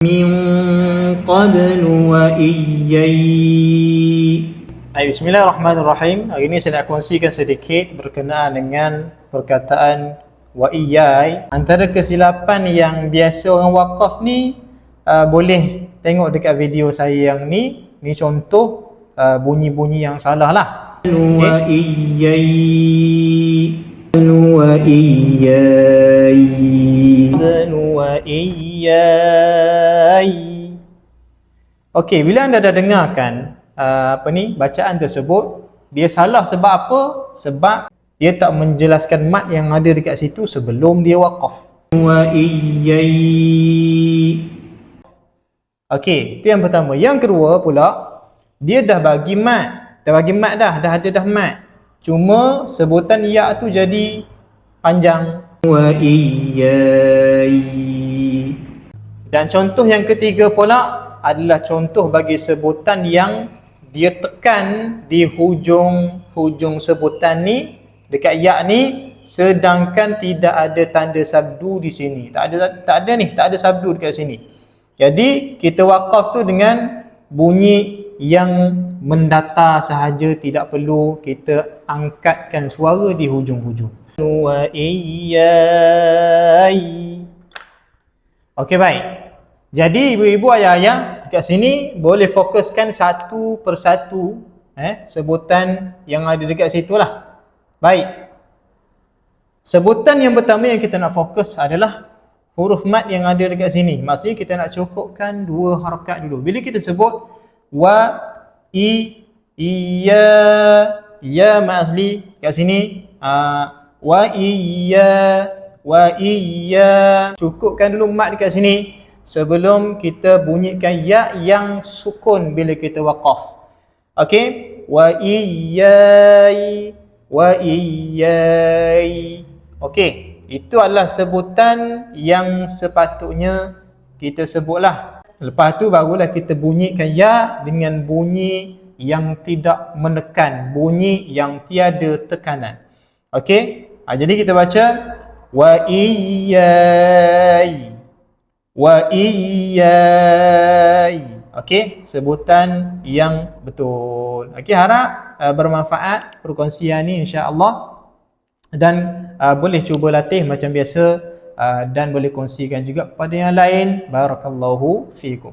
من قبل وإياي. Bismillahirrahmanirrahim. Hari ini saya nak kongsikan sedikit berkenaan dengan perkataan wa iyai. Antara kesilapan yang biasa orang wakaf ni, boleh tengok dekat video saya yang ni. Ni contoh bunyi-bunyi yang salah lah. Wa iyai, wa iyai, Wa iyai. Okey, bila anda dah dengarkan bacaan tersebut, dia salah sebab apa? Sebab dia tak menjelaskan mat yang ada dekat situ sebelum dia waqaf. wa iyai. Okey, itu yang pertama. Yang kedua pula, dia dah bagi mat. Dah bagi mat dah ada dah mat. Cuma sebutan ya tu jadi panjang. Wa iyai. Dan contoh yang ketiga pula adalah contoh bagi sebutan yang dia tekan di hujung sebutan ni, dekat ya ni, sedangkan tidak ada tanda sabdu di sini. Tak ada sabdu dekat sini. Jadi kita wakaf tu dengan bunyi yang mendatar sahaja, tidak perlu kita angkatkan suara di hujung-hujung. Wa iyai. Okey, baik. Jadi ibu-ibu ayah-ayah dekat sini boleh fokuskan satu persatu sebutan yang ada dekat situ lah. Baik. Sebutan yang pertama yang kita nak fokus adalah huruf mat yang ada dekat sini. Maksudnya kita nak cukupkan dua harakat dulu. Bila kita sebut wa iya, ya mat asli kat sini, wa iya, cukupkan dulu mat dekat sini sebelum kita bunyikan ya yang sukun bila kita waqaf. Okey, wa iyai, wa iyai. Okey, itu adalah sebutan yang sepatutnya kita sebutlah. Lepas tu barulah kita bunyikan ya dengan bunyi yang tidak menekan, bunyi yang tiada tekanan. Okey, jadi kita baca wa iyai, wa iyai. Okey, sebutan yang betul. Okey, harap bermanfaat perkongsian ni insya-Allah, dan boleh cuba latih macam biasa, dan boleh kongsikan juga kepada yang lain. Barakallahu fiikum.